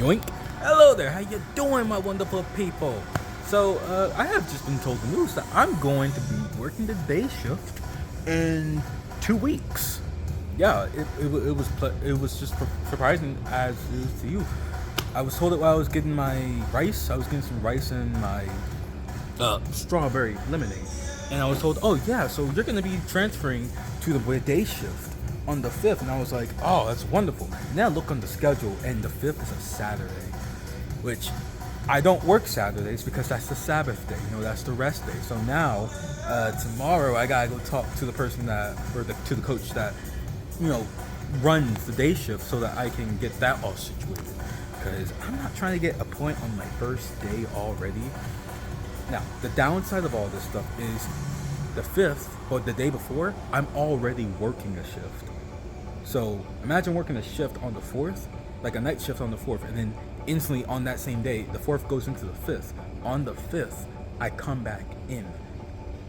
Yoink. Hello there, how you doing, my wonderful people? So, I have just been told the news that I'm going to be working the day shift in 2 weeks. Yeah, it was just surprising as is to you. I was told it while I was getting my rice. I was getting some rice and my strawberry lemonade, and I was told, "Oh yeah, so you're going to be transferring to the day shift on the 5th," and I was like, "Oh, that's wonderful." And then I look on the schedule, and the 5th is a Saturday, which I don't work Saturdays because that's the Sabbath day. That's the rest day. So now, tomorrow I gotta go talk to the person to the coach that, runs the day shift so that I can get that all situated. Because I'm not trying to get a point on my first day already. Now, the downside of all this stuff is the 5th or the day before, I'm already working a shift. So imagine working a shift on the 4th, like a night shift on the 4th, and then instantly on that same day, the 4th goes into the 5th. On the 5th, I come back in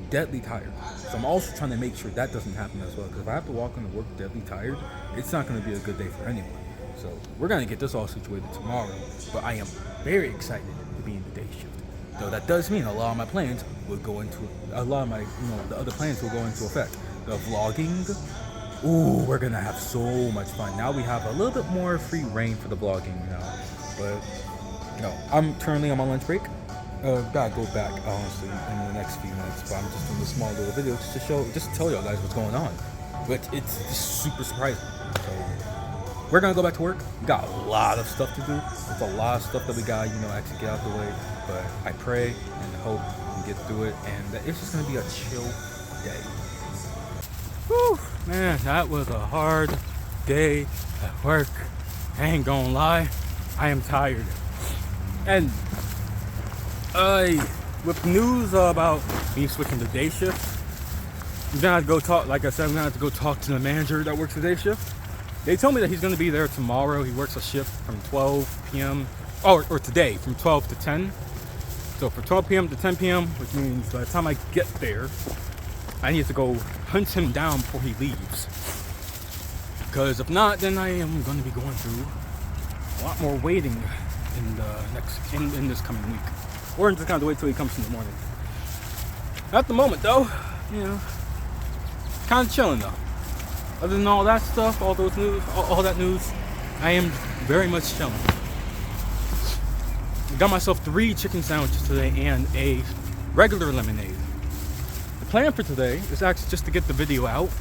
deadly tired. So I'm also trying to make sure that doesn't happen as well, because if I have to walk into work deadly tired, it's not going to be a good day for anyone. So we're going to get this all situated tomorrow, but I am very excited to be in the day shift. So that does mean a lot of my plans will go into, the other plans will go into effect. The vlogging, ooh, we're gonna have so much fun. Now we have a little bit more free reign for the vlogging now. But, I'm currently on my lunch break. Gotta go back, honestly, in the next few minutes. But I'm just doing a small little video just to tell y'all guys what's going on. But it's just super surprising. So, we're gonna go back to work. We got a lot of stuff to do. It's a lot of stuff that we gotta, actually get out the way. But I pray and hope we get through it, and that it's just gonna be a chill day. Whew, man, that was a hard day at work. I ain't gonna lie, I am tired. And with news about me switching to day shift, I'm gonna have to go talk. Like I said, I'm gonna have to go talk to the manager that works the day shift. They told me that he's gonna be there tomorrow. He works a shift from 12 p.m. or today from 12 to 10. So for 12 p.m. to 10 p.m., which means by the time I get there, I need to go hunt him down before he leaves. Because if not, then I am going to be going through a lot more waiting in this coming week. Or just kind of wait till he comes in the morning. At the moment, though, kind of chilling though. Other than all that stuff, all that news, I am very much chilling. I got myself 3 chicken sandwiches today and a regular lemonade. The plan for today is actually just to get the video out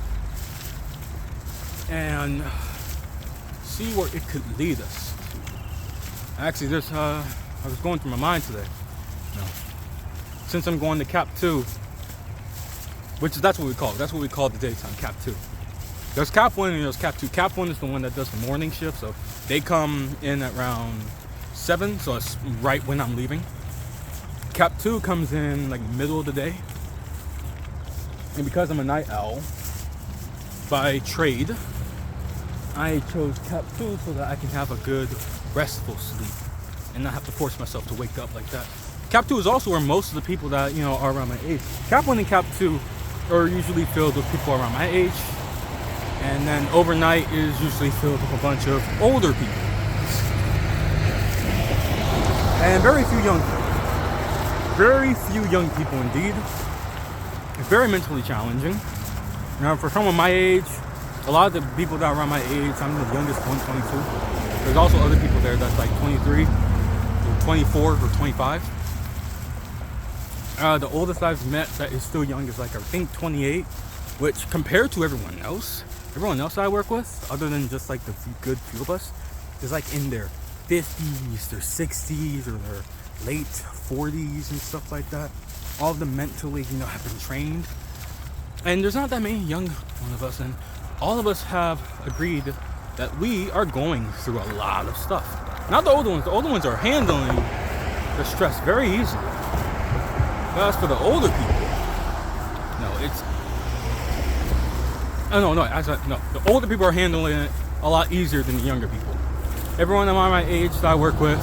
and see where it could lead us. Actually, I was going through my mind today. Since I'm going to Cap 2, that's what we call it. That's what we call the daytime, Cap 2. There's Cap 1 and there's Cap 2. Cap 1 is the one that does the morning shift, so they come in at around 7, so it's right when I'm leaving. Cap 2 comes in like middle of the day. And because I'm a night owl by trade, I chose Cap 2 so that I can have a good restful sleep and not have to force myself to wake up like that. Cap 2 is also where most of the people that are around my age. Cap 1 and Cap 2 are usually filled with people around my age, and then overnight is usually filled with a bunch of older people. And very few young people indeed. It's very mentally challenging. Now, for someone my age, a lot of the people that are around my age, I'm the youngest one, 22. There's also other people there that's like 23, or 24, or 25. The oldest I've met that is still young is like, I think, 28, which compared to everyone else I work with, other than just like the good few of us, is like in their 50s, their 60s, or their late 40s and stuff like that. All of them mentally, have been trained. And there's not that many young one of us, and all of us have agreed that we are going through a lot of stuff. Not the older ones. The older ones are handling the stress very easily. But as for the older people, the older people are handling it a lot easier than the younger people. Everyone around my age that I work with,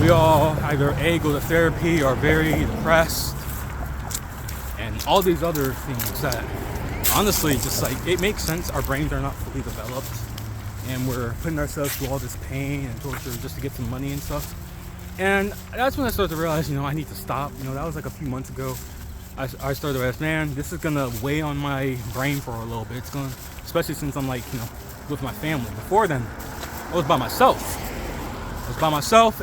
we all either go to therapy or very depressed, and all these other things that honestly just like, it makes sense. Our brains are not fully developed and we're putting ourselves through all this pain and torture just to get some money and stuff. And that's when I started to realize, I need to stop. That was like a few months ago. I started to realize, man, this is gonna weigh on my brain for a little bit. It's gonna, especially since I'm like, with my family. Before then, I was by myself.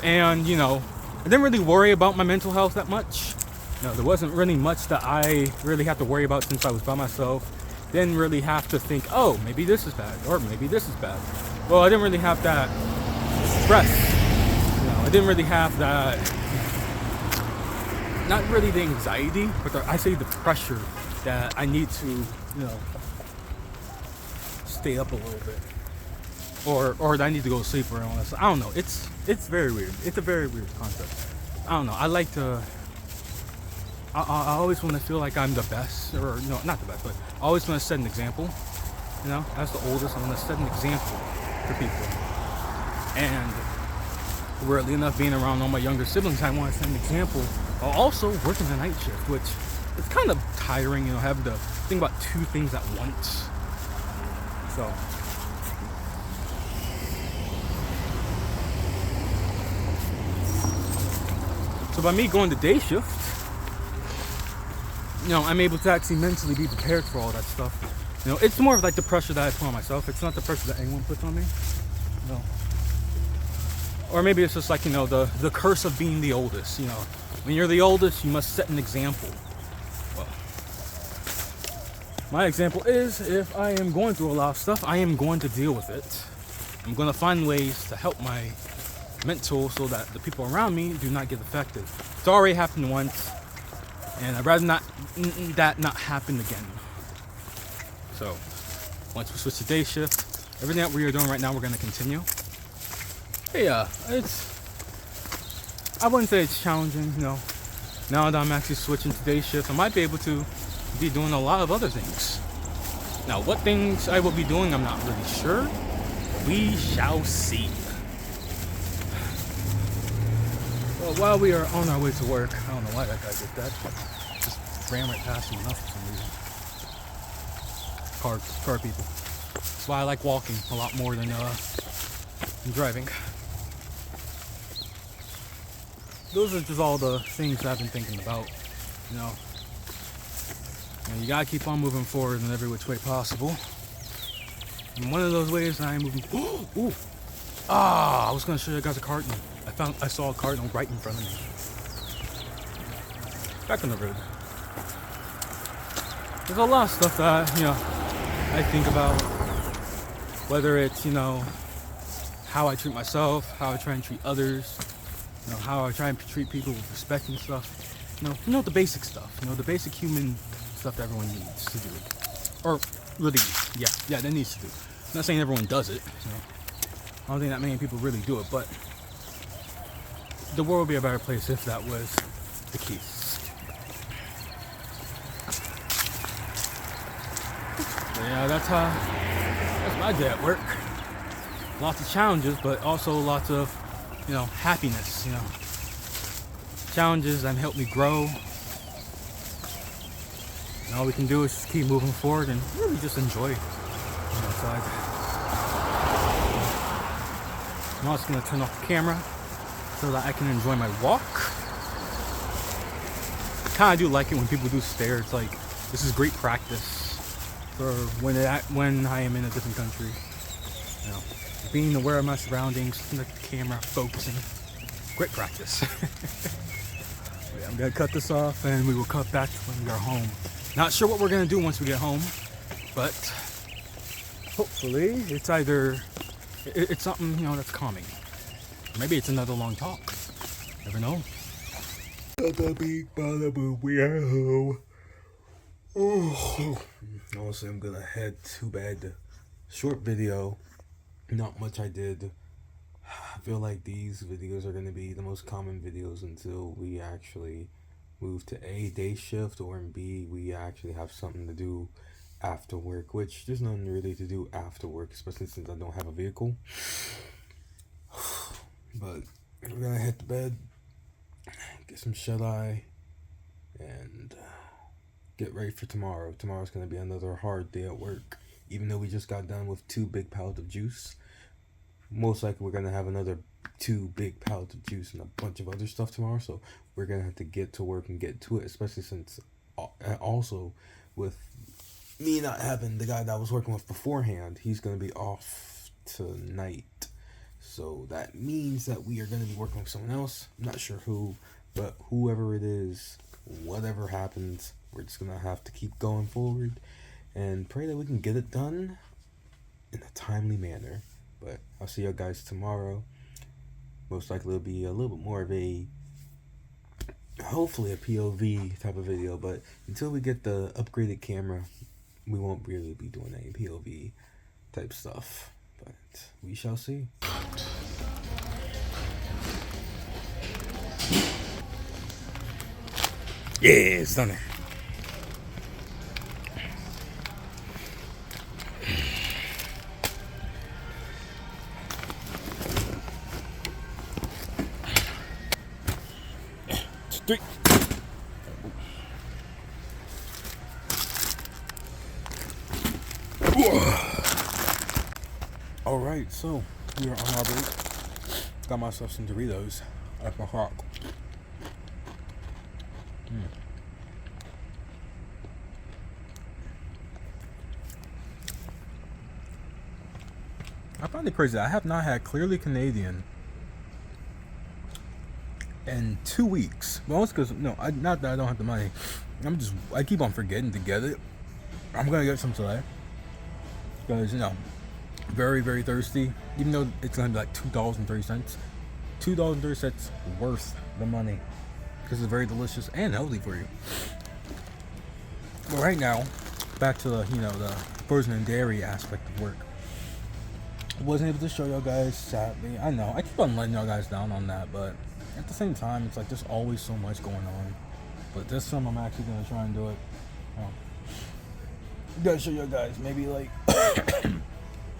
And I didn't really worry about my mental health that much. There wasn't really much that I really had to worry about since I was by myself. Didn't really have to think, oh, maybe this is bad, or maybe this is bad. Well, I didn't really have that stress. I didn't really have that, not really the anxiety, but I say the pressure that I need to, stay up a little bit. Or that I need to go to sleep or all that. I don't know. It's very weird. It's a very weird concept. I don't know. I like to, I always want to feel like I'm the best, or not the best, but I always want to set an example. As the oldest, I want to set an example for people. And weirdly enough, being around all my younger siblings, I want to set an example. While also working the night shift, which it's kind of tiring, having to think about two things at once. So by me going to day shift, I'm able to actually mentally be prepared for all that stuff. It's more of like the pressure that I put on myself. It's not the pressure that anyone puts on me. Or maybe it's just like, the curse of being the oldest. When you're the oldest, you must set an example. Well, my example is, if I am going through a lot of stuff, I am going to deal with it. I'm going to find ways to help my mental so that the people around me do not get affected. It's already happened once, and I'd rather not happen again. So, once we switch to day shift, everything that we are doing right now, we're going to continue. Yeah, I wouldn't say it's challenging, Now that I'm actually switching to day shift, I might be able to be doing a lot of other things. Now, what things I will be doing, I'm not really sure. We shall see. Well, while we are on our way to work, I don't know why that guy did that. Just ran right past me enough for some reason. Car people. That's why I like walking a lot more than driving. Those are just all the things I've been thinking about. You gotta keep on moving forward in every which way possible. And one of those ways I am moving. Ooh! I was gonna show you guys a carton. I saw a carton right in front of me. Back on the road. There's a lot of stuff that I think about. Whether it's how I treat myself, how I try and treat others. How I try and treat people with respect and stuff. The basic stuff. The basic human stuff that everyone needs to do. Or really, yeah, that needs to do. I'm not saying everyone does it. I don't think that many people really do it, but the world would be a better place if that was the case. So yeah, that's my day at work. Lots of challenges, but also lots of happiness, Challenges that help me grow. And all we can do is just keep moving forward and really just enjoy outside. Now I'm just going to turn off the camera so that I can enjoy my walk. I kind of do like it when people do stare. It's like, this is great practice for when I am in a different country. Being aware of my surroundings, the camera focusing. Great practice. Yeah, I'm gonna cut this off and we will cut back to when we are home. Not sure what we're gonna do once we get home, but hopefully it's it's something that's calming. Maybe it's another long talk. Never know. We are home. Also, I'm gonna head to bed. Short video. Not much I did. I feel like these videos are going to be the most common videos until we actually move to A, day shift, or in B, we actually have something to do after work, which there's nothing really to do after work, especially since I don't have a vehicle. But we're going to head to bed, get some shut-eye, and get ready for tomorrow. Tomorrow's going to be another hard day at work. Even though we just got done with 2 big pallets of juice, most likely we're gonna have another 2 big pallets of juice and a bunch of other stuff tomorrow. So we're gonna have to get to work and get to it, especially since also with me not having the guy that I was working with beforehand, he's gonna be off tonight. So that means that we are gonna be working with someone else. I'm not sure who, but whoever it is, whatever happens, we're just gonna have to keep going forward and pray that we can get it done in a timely manner. But I'll see you guys tomorrow. Most likely it'll be a little bit more of a, hopefully a POV type of video. But until we get the upgraded camera, we won't really be doing any POV type stuff. But we shall see. Yeah, it's done. Three. All right, so we are on our break. Got myself some Doritos at my hawk. I find it crazy. I have not had Clearly Canadian in 2 weeks. Well, it's because not that I don't have the money. I keep on forgetting to get it. I'm gonna get some today because very, very thirsty. Even though it's gonna be like $2.30, $2.30 worth the money because it's very delicious and healthy for you. But right now, back to the frozen and dairy aspect of work. I wasn't able to show y'all guys, sadly. I know I keep on letting y'all guys down on that, but at the same time, it's like there's always so much going on. But this time, I'm actually gonna try and do it. Gotta show y'all guys maybe like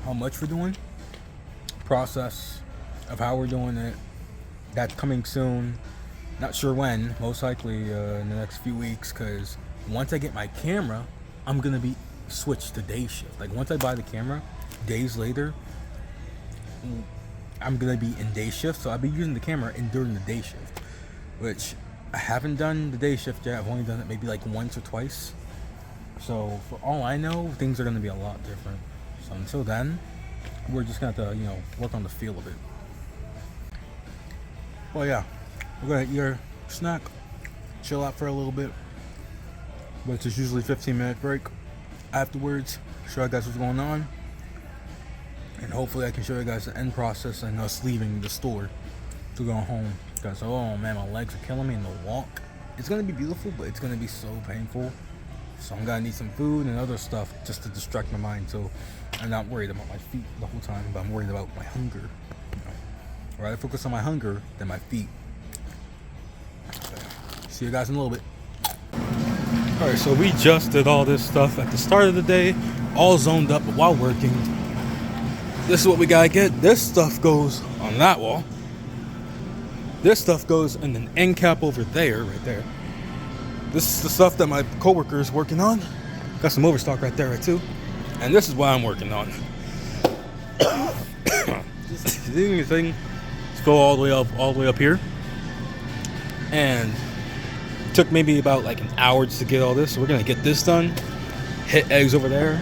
how much we're doing, process of how we're doing it. That's coming soon. Not sure when. Most likely in the next few weeks. Cause once I get my camera, I'm gonna be switched to day shift. Like once I buy the camera, days later, I'm gonna be in day shift. So I'll be using the camera during the day shift, which I haven't done the day shift yet. I've only done it maybe like once or twice. So for all I know, things are gonna be a lot different. So until then, we're just gonna have to work on the feel of it. Well, yeah, we're gonna eat our snack, chill out for a little bit. But it's just usually 15-minute break. Afterwards, show you guys what's going on. And hopefully I can show you guys the end process and us leaving the store to go home. Because, oh man, my legs are killing me in the walk. It's going to be beautiful, but it's going to be so painful. So I'm going to need some food and other stuff just to distract my mind. So I'm not worried about my feet the whole time, but I'm worried about my hunger. I'd rather focus on my hunger than my feet. See you guys in a little bit. Alright, so we just did all this stuff at the start of the day, all zoned up while working. This is what we gotta get. This stuff goes on that wall. This stuff goes in an end cap over there, right there. This is the stuff that my coworker is working on. Got some overstock right there, right too. And this is what I'm working on. This thing go all the way up here. And it took maybe about like an hour just to get all this. So we're gonna get this done. Hit eggs over there.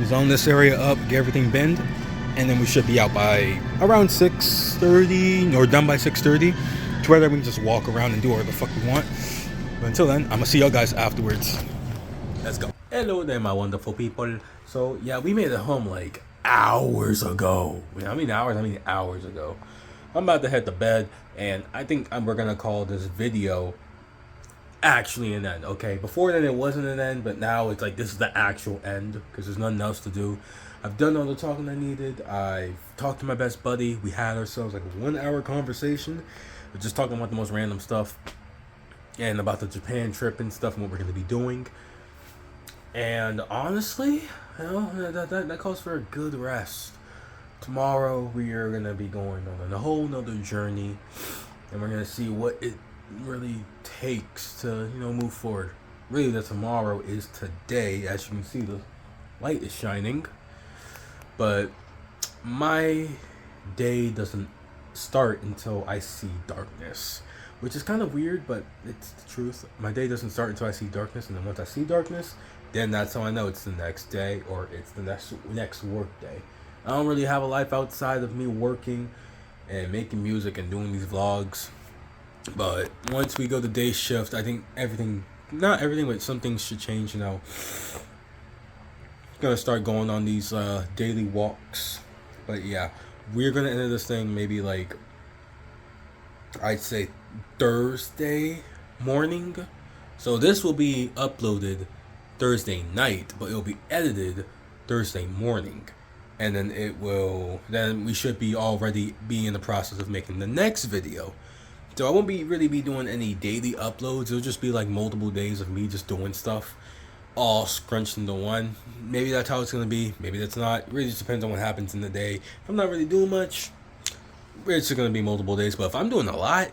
Zone this area up, get everything binned. And then we should be out by around 6:30 or done by 6:30 to where we can just walk around and do whatever the fuck we want. But until then, I'm gonna see y'all guys afterwards. Let's go. Hello there, my wonderful people. So yeah, we made it home like hours ago. I mean hours ago. I'm about to head to bed, and I think we're gonna call this video actually an end. Okay, before then it wasn't an end, but now it's like this is the actual end because there's nothing else to do. I've done all the talking I needed. I've talked to my best buddy. We had ourselves like a 1-hour conversation. We're just talking about the most random stuff and about the Japan trip and stuff and what we're going to be doing. And honestly, that calls for a good rest. Tomorrow we are going to be going on a whole nother journey, and we're going to see what it really takes to move forward. Really, the tomorrow is today. As you can see, the light is shining. But my day doesn't start until I see darkness, which is kind of weird, but it's the truth. My day doesn't start until I see darkness, and then once I see darkness, then that's how I know it's the next day or it's the next work day. I don't really have a life outside of me working and making music and doing these vlogs. But once we go to day shift, I think everything, not everything, but some things should change. Gonna start going on these daily walks. But yeah, we're gonna end this thing maybe like, I'd say Thursday morning. So this will be uploaded Thursday night, but it'll be edited Thursday morning. And then we should be already be in the process of making the next video. So I won't really be doing any daily uploads. It'll just be like multiple days of me just doing stuff, all scrunched into one. Maybe that's how it's gonna be. Maybe that's not. It really just depends on what happens in the day. If I'm not really doing much, it's just gonna be multiple days. But if I'm doing a lot,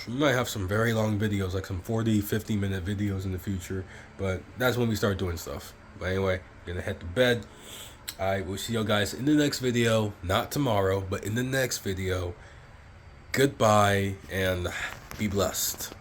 we might have some very long videos, like some 40-50 minute videos in the future. But that's when we start doing stuff. But anyway, I'm gonna head to bed. I will see you guys in the next video. Not tomorrow, but in the next video. Goodbye and be blessed.